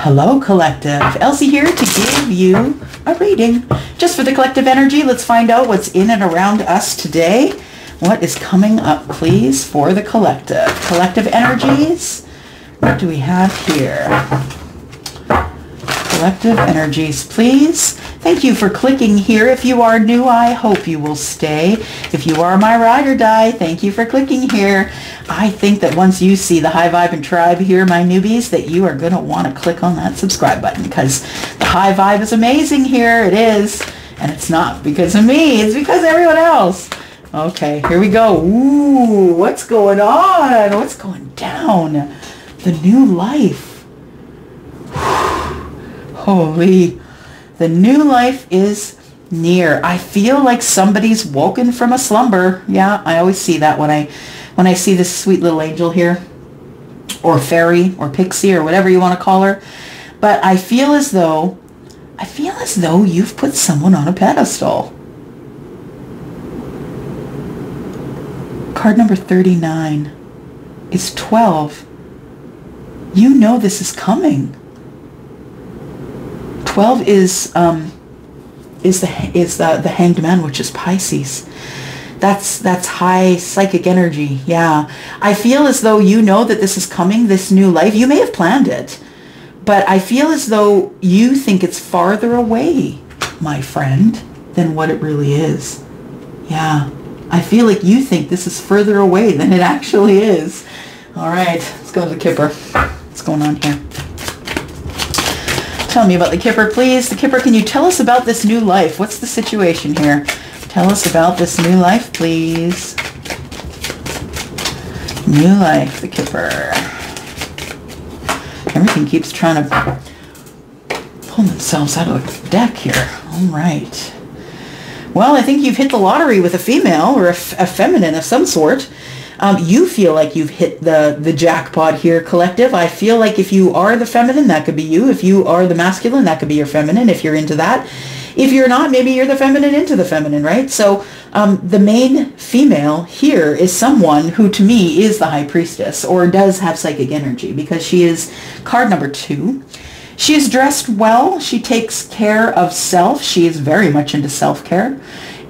Hello, collective. Elsie here to give you a reading. Just for the collective energy, let's find out what's in and around us today. What is coming up, please, for the collective? Collective energies. What do we have here? Collective energies, please. Thank you for clicking here. If you are new, I hope you will stay. If you are my ride or die, thank you for clicking here. I think that once you see the High Vibe and Tribe here, my newbies, that you are going to want to click on that subscribe button because the High Vibe is amazing here. It is. And it's not because of me. It's because of everyone else. Okay, here we go. Ooh, what's going on? What's going down? The new life. Holy. The new life is near. I feel like somebody's woken from a slumber. Yeah, I always see that when I see this sweet little angel here, or fairy, or pixie, or whatever you want to call her. But I feel as though you've put someone on a pedestal. Card number 39 is 12. You know this is coming. 12 is the Hanged Man, which is Pisces. That's high psychic energy. Yeah, I feel as though you know that this is coming, this new life. You may have planned it, but I feel as though you think it's farther away, my friend, than what it really is. Yeah, I feel like you think this is further away than it actually is. All right, let's go to the Kipper. What's going on here? Tell me about the Kipper, please. The Kipper, can you tell us about this new life? What's the situation here? Tell us about this new life, please. New life, the Kipper. Everything keeps trying to pull themselves out of the deck here. All right. Well, I think you've hit the lottery with a female or a feminine of some sort. You feel like you've hit the jackpot here, collective. I feel like if you are the feminine, that could be you. If you are the masculine, that could be your feminine, if you're into that. If you're not, maybe you're the feminine into the feminine, right? So the main female here is someone who, to me, is the high priestess or does have psychic energy because she is card number 2. She is dressed well. She takes care of self. She is very much into self-care.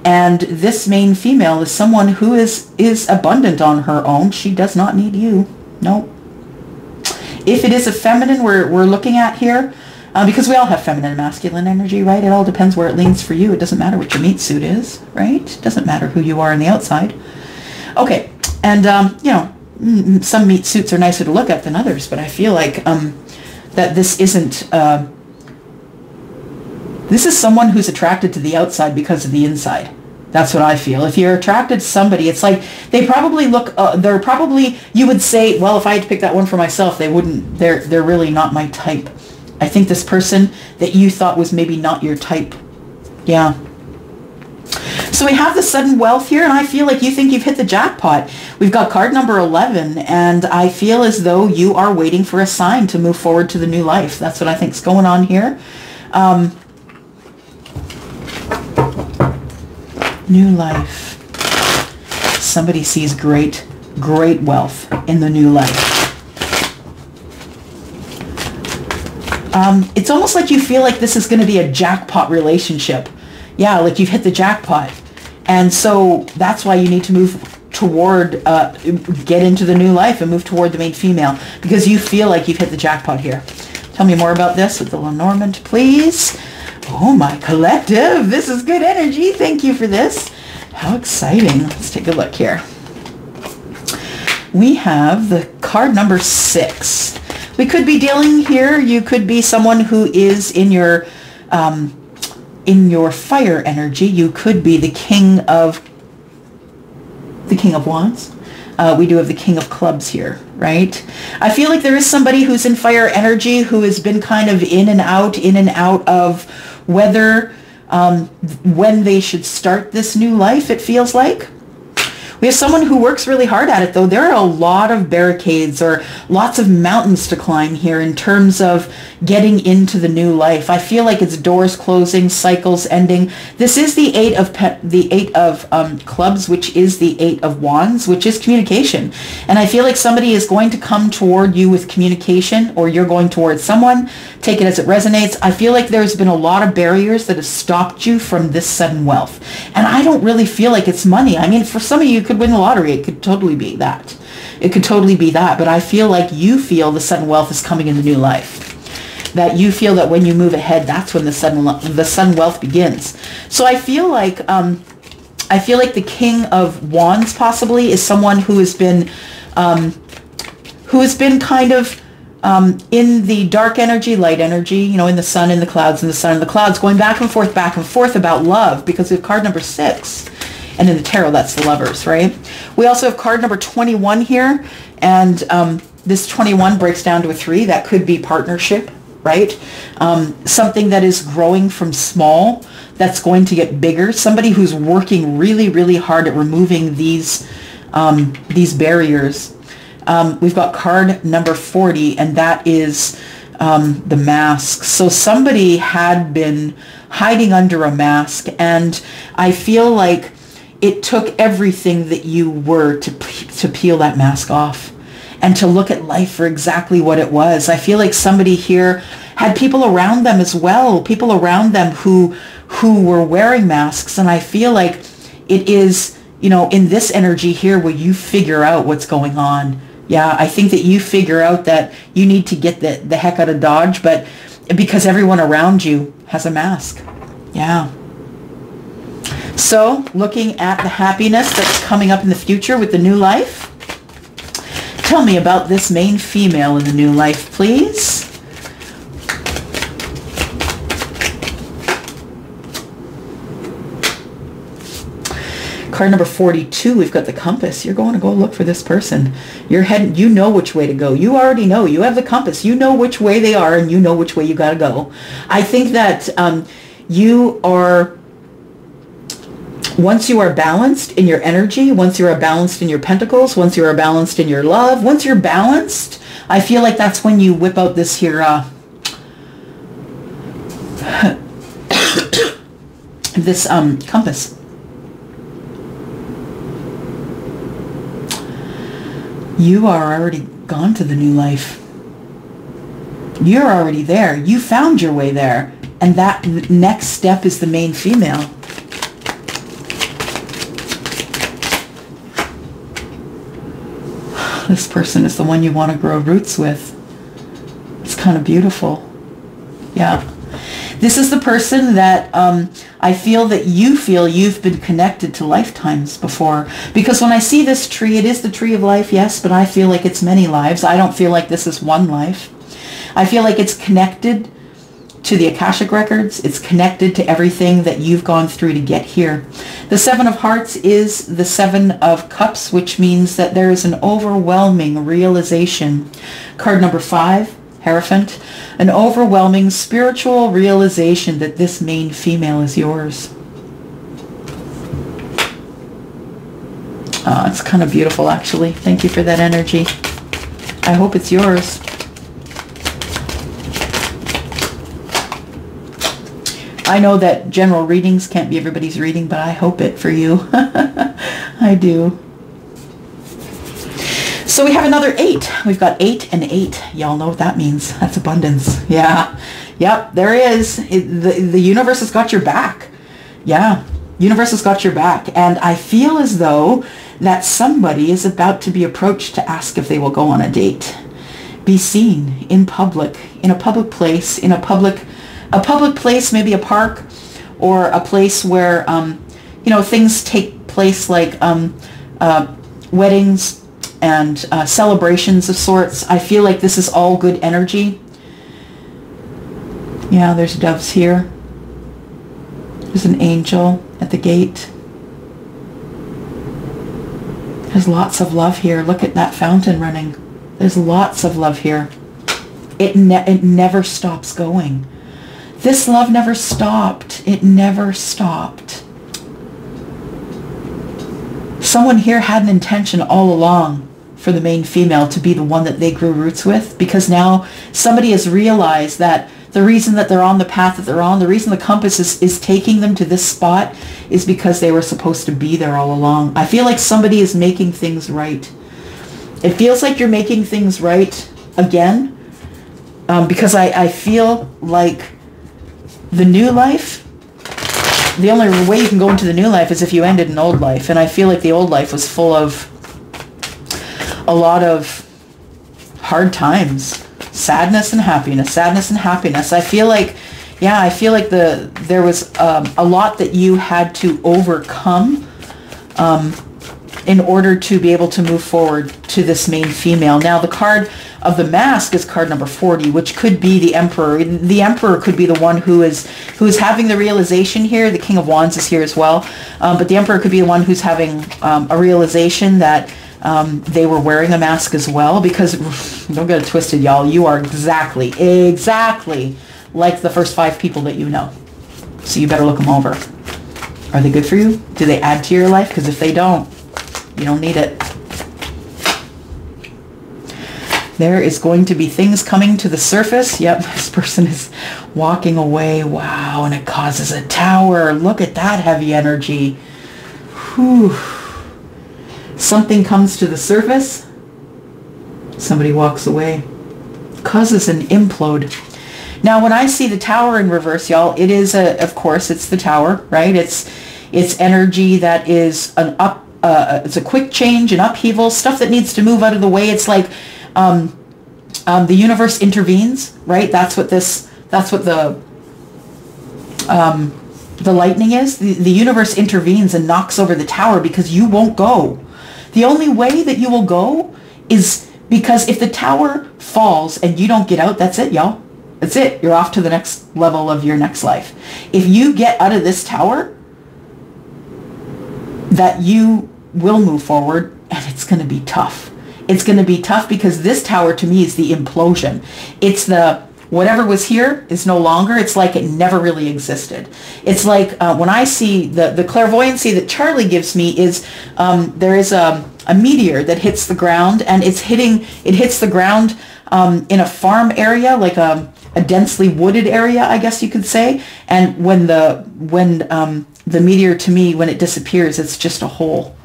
And this main female is someone who is abundant on her own. She does not need you. No. If it is a feminine we're looking at here, because we all have feminine and masculine energy, right? It all depends where it leans for you. It doesn't matter what your meat suit is, right? It doesn't matter who you are on the outside. Okay. And, you know, some meat suits are nicer to look at than others, but I feel like that this isn't... This is someone who's attracted to the outside because of the inside. That's what I feel. If you're attracted to somebody, it's like they probably look, they're probably, you would say, well, if I had to pick that one for myself, they wouldn't, they're really not my type. I think this person that you thought was maybe not your type. Yeah. So we have the sudden wealth here, and I feel like you think you've hit the jackpot. We've got card number 11, and I feel as though you are waiting for a sign to move forward to the new life. That's what I think is going on here. New life. Somebody sees great wealth in the new life. It's almost like you feel like this is going to be a jackpot relationship. Yeah, like you've hit the jackpot. And so that's why you need to move toward, get into the new life and move toward the main female, because you feel like you've hit the jackpot here. Tell me more about this with the Lenormand, please. Oh, my collective. This is good energy. Thank you for this. How exciting. Let's take a look here. We have the card number 6. We could be dealing here. You could be someone who is in your fire energy. You could be the King of Wands. We do have the King of Clubs here, right? I feel like there is somebody who's in fire energy who has been kind of in and out of whether, when they should start this new life, it feels like. We have someone who works really hard at it, though. There are a lot of barricades or lots of mountains to climb here in terms of getting into the new life. I feel like it's doors closing, cycles ending. This is the eight of clubs, which is the 8 of wands, which is communication. And I feel like somebody is going to come toward you with communication, or you're going towards someone. Take it as it resonates. I feel like there's been a lot of barriers that have stopped you from this sudden wealth. And I don't really feel like it's money. I mean, for some of you, you could win the lottery. It could totally be that. It could totally be that. But I feel like you feel the sudden wealth is coming in the new life. That you feel that when you move ahead, that's when the sudden wealth begins. So I feel like the King of Wands possibly is someone who has been kind of in the dark energy, light energy, you know, in the sun, in the clouds, in the sun, in the clouds, going back and forth about love, because we have card number 6. And in the tarot, that's the Lovers, right? We also have card number 21 here. And this 21 breaks down to a 3. That could be partnership, right? Something that is growing from small, that's going to get bigger. Somebody who's working really, really hard at removing these barriers. We've got card number 40, and that is the mask. So somebody had been hiding under a mask, and I feel like it took everything that you were to peel that mask off and to look at life for exactly what it was. I feel like somebody here had people around them as well, people around them who were wearing masks, and I feel like it is, you know, in this energy here where you figure out what's going on. Yeah, I think that you figure out that you need to get the heck out of Dodge, but because everyone around you has a mask. Yeah. So, looking at the happiness that's coming up in the future with the new life. Tell me about this main female in the new life, please. Card number 42, we've got the compass. You're going to go look for this person. You're heading, you know which way to go. You already know. You have the compass. You know which way they are, and you know which way you got to go. I think that you are, once you are balanced in your energy, once you are balanced in your pentacles, once you are balanced in your love, once you're balanced, I feel like that's when you whip out this here, this compass. You are already gone to the new life. You're already there. You found your way there. And that next step is the main female. This person is the one you want to grow roots with. It's kind of beautiful. Yeah. This is the person that I feel that you feel you've been connected to lifetimes before. Because when I see this tree, it is the tree of life, yes, but I feel like it's many lives. I don't feel like this is one life. I feel like it's connected to the Akashic records. It's connected to everything that you've gone through to get here. The 7 of Hearts is the 7 of Cups, which means that there is an overwhelming realization. Card number 5. Hierophant, an overwhelming spiritual realization that this main female is yours. It's kind of beautiful, actually. Thank you for that energy. I hope it's yours. I know that general readings can't be everybody's reading, but I hope it for you. I do. So we have another 8. We've got 8 and 8. Y'all know what that means. That's abundance. Yeah. Yep, there is. The universe has got your back. Yeah. Universe has got your back. And I feel as though that somebody is about to be approached to ask if they will go on a date. Be seen in public, in a public place, in a public place, maybe a park, or a place where, you know, things take place, like weddings, and celebrations of sorts. I feel like this is all good energy. Yeah, there's doves here. There's an angel at the gate. There's lots of love here. Look at that fountain running. There's lots of love here. It never stops going. This love never stopped. It never stopped. Someone here had an intention all along for the main female to be the one that they grew roots with, because now somebody has realized that the reason that they're on the path that they're on, the reason the compass is taking them to this spot is because they were supposed to be there all along. I feel like somebody is making things right. It feels like you're making things right again, because I feel like the new life, the only way you can go into the new life is if you ended an old life. And I feel like the old life was full of a lot of hard times, sadness and happiness, sadness and happiness. I feel like, yeah, I feel like there was a lot that you had to overcome in order to be able to move forward to this main female. Now, the card of the mask is card number 40, which could be the Emperor. The Emperor could be the one who is having the realization here. The King of Wands is here as well. But the Emperor could be the one who's having a realization that they were wearing a mask as well, because don't get it twisted, y'all. You are exactly like the first 5 people that you know. So you better look them over. Are they good for you? Do they add to your life? Because if they don't, you don't need it. There is going to be things coming to the surface. Yep, this person is walking away. Wow, and it causes a tower. Look at that heavy energy. Whew. Something comes to the surface. Somebody walks away. Causes an implode. Now, when I see the tower in reverse, y'all, it is of course, it's the tower, right? It's energy that is it's a quick change, an upheaval, stuff that needs to move out of the way. It's like the universe intervenes, right? That's what the lightning is. The universe intervenes and knocks over the tower because you won't go. The only way that you will go is because if the tower falls and you don't get out, that's it, y'all. That's it. You're off to the next level of your next life. If you get out of this tower, that you will move forward, and it's going to be tough. It's going to be tough because this tower to me is the implosion. It's the whatever was here is no longer. It's like it never really existed. It's like when I see the clairvoyancy that Charlie gives me is there is a meteor that hits the ground, and it hits the ground in a farm area, like a densely wooded area, I guess you could say. And when the meteor, to me, when it disappears, it's just a hole.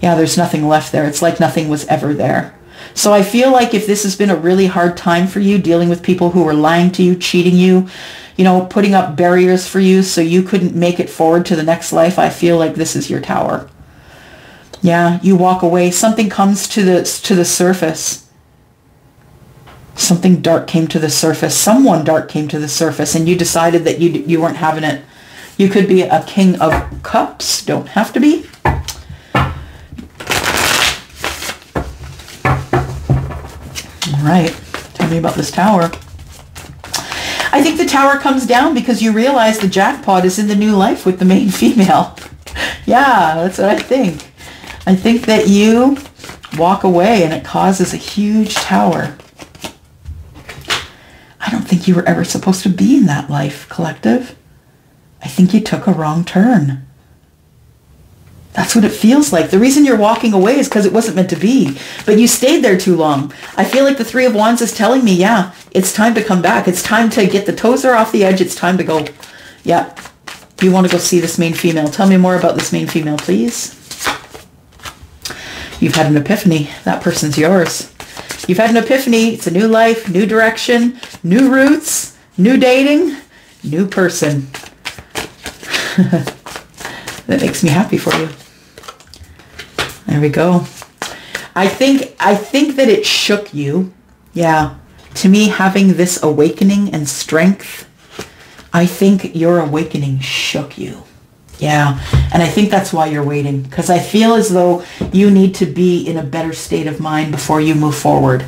Yeah, there's nothing left there. It's like nothing was ever there. So I feel like if this has been a really hard time for you, dealing with people who were lying to you, cheating you, putting up barriers for you so you couldn't make it forward to the next life, I feel like this is your tower. Yeah, you walk away. Something comes to the surface. Something dark came to the surface. Someone dark came to the surface, and you decided that you weren't having it. You could be a King of Cups. Don't have to be. All right. Tell me about this tower. I think the tower comes down because you realize the jackpot is in the new life with the main female. Yeah, that's what I think. I think that you walk away and it causes a huge tower. I don't think you were ever supposed to be in that life, collective. I think you took a wrong turn. That's what it feels like. The reason you're walking away is because it wasn't meant to be, but you stayed there too long. I feel like the Three of Wands is telling me, yeah, it's time to come back. It's time to get the tozer off the edge. It's time to go. Yeah, you want to go see this main female. Tell me more about this main female, please. You've had an epiphany. That person's yours. You've had an epiphany. It's a new life, new direction, new roots, new dating, new person. That makes me happy for you. There we go. I think that it shook you. Yeah. To me, having this awakening and strength, I think your awakening shook you. Yeah. And I think that's why you're waiting, because I feel as though you need to be in a better state of mind before you move forward,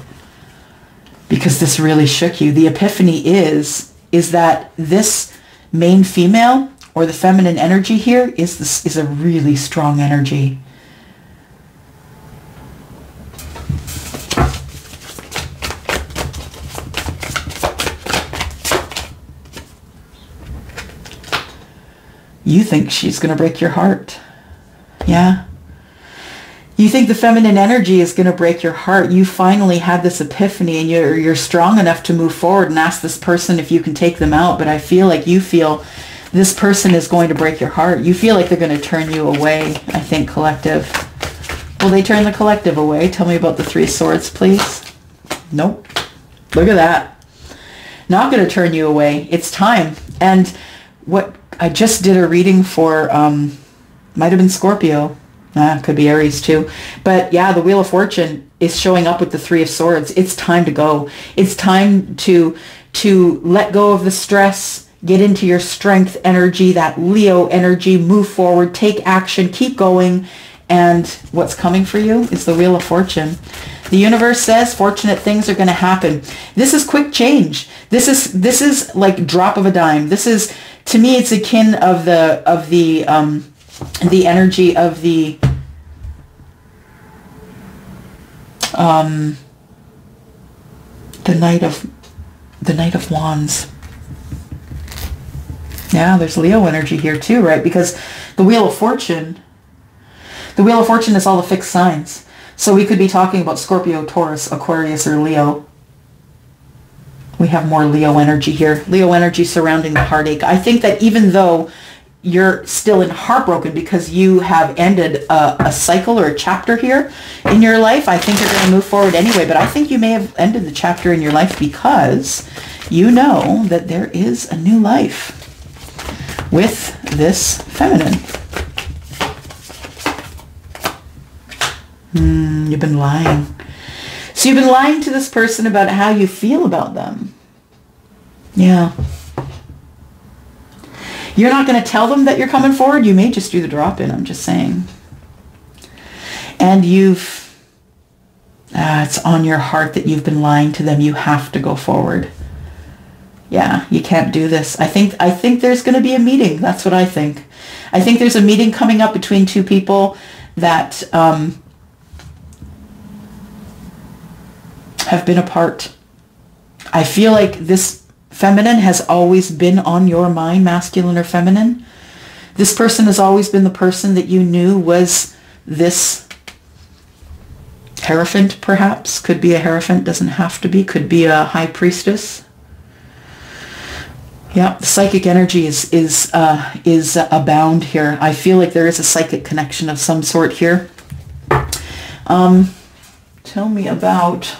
because this really shook you. The epiphany is that this main female, or the feminine energy here, is a really strong energy. You think she's going to break your heart. Yeah. You think the feminine energy is going to break your heart. You finally had this epiphany and you're strong enough to move forward and ask this person if you can take them out. But I feel like you feel this person is going to break your heart. You feel like they're going to turn you away, I think, collective. Will they turn the collective away? Tell me about the Three of Swords, please. Nope. Look at that. Not going to turn you away. It's time. And what I just did a reading for, might have been Scorpio. Could be Aries too. But yeah, the Wheel of Fortune is showing up with the Three of Swords. It's time to go. It's time to let go of the stress, get into your strength energy, that Leo energy, move forward, take action, keep going. And what's coming for you is the Wheel of Fortune. The universe says fortunate things are going to happen. This is quick change. This is like drop of a dime. This is, to me, it's akin of the energy of the Knight of Wands. Yeah, there's Leo energy here too, right? Because the Wheel of Fortune is all the fixed signs. So we could be talking about Scorpio, Taurus, Aquarius, or Leo. We have more Leo energy here. Leo energy surrounding the heartache. I think that even though you're still heartbroken because you have ended a cycle or a chapter here in your life, I think you're going to move forward anyway. But I think you may have ended the chapter in your life because you know that there is a new life with this feminine. You've been lying. So you've been lying to this person about how you feel about them. Yeah. You're not going to tell them that you're coming forward. You may just do the drop-in, I'm just saying. And it's on your heart that you've been lying to them. You have to go forward. Yeah, you can't do this. I think there's going to be a meeting. That's what I think. I think there's a meeting coming up between two people that have been apart. I feel like this feminine has always been on your mind, masculine or feminine. This person has always been the person that you knew was this Hierophant, perhaps. Could be a Hierophant, doesn't have to be. Could be a High Priestess. Yeah, the psychic energy is abound here. I feel like there is a psychic connection of some sort here. Tell me about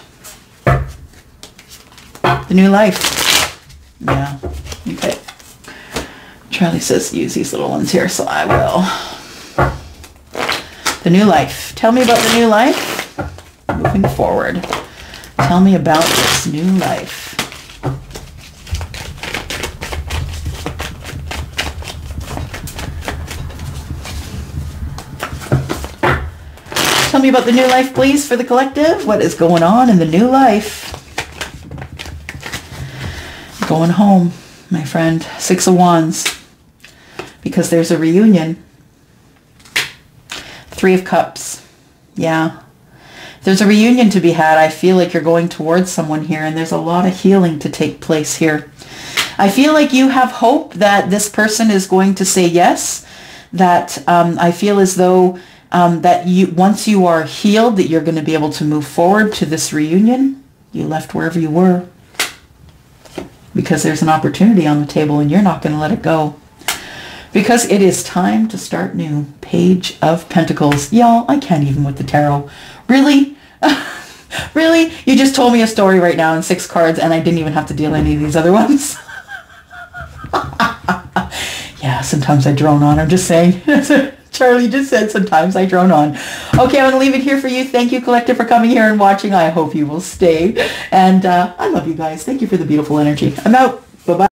the new life. Yeah, okay. Charlie says use these little ones here, so I will. The new life. Tell me about the new life. Moving forward. Tell me about this new life. Tell me about the new life, please, for the collective. What is going on in the new life? Going home, my friend. Six of Wands. Because there's a reunion. Three of Cups. Yeah. There's a reunion to be had. I feel like you're going towards someone here, and there's a lot of healing to take place here. I feel like you have hope that this person is going to say yes. That I feel as though that once you are healed, that you're going to be able to move forward to this reunion. You left wherever you were. Because there's an opportunity on the table and you're not going to let it go. Because it is time to start new. Page of Pentacles. Y'all, I can't even with the tarot. Really? Really? You just told me a story right now in 6 cards and I didn't even have to deal any of these other ones? Yeah, sometimes I drone on. I'm just saying. Charlie just said sometimes I drone on. Okay, I'm going to leave it here for you. Thank you, collective, for coming here and watching. I hope you will stay. And I love you guys. Thank you for the beautiful energy. I'm out. Bye-bye.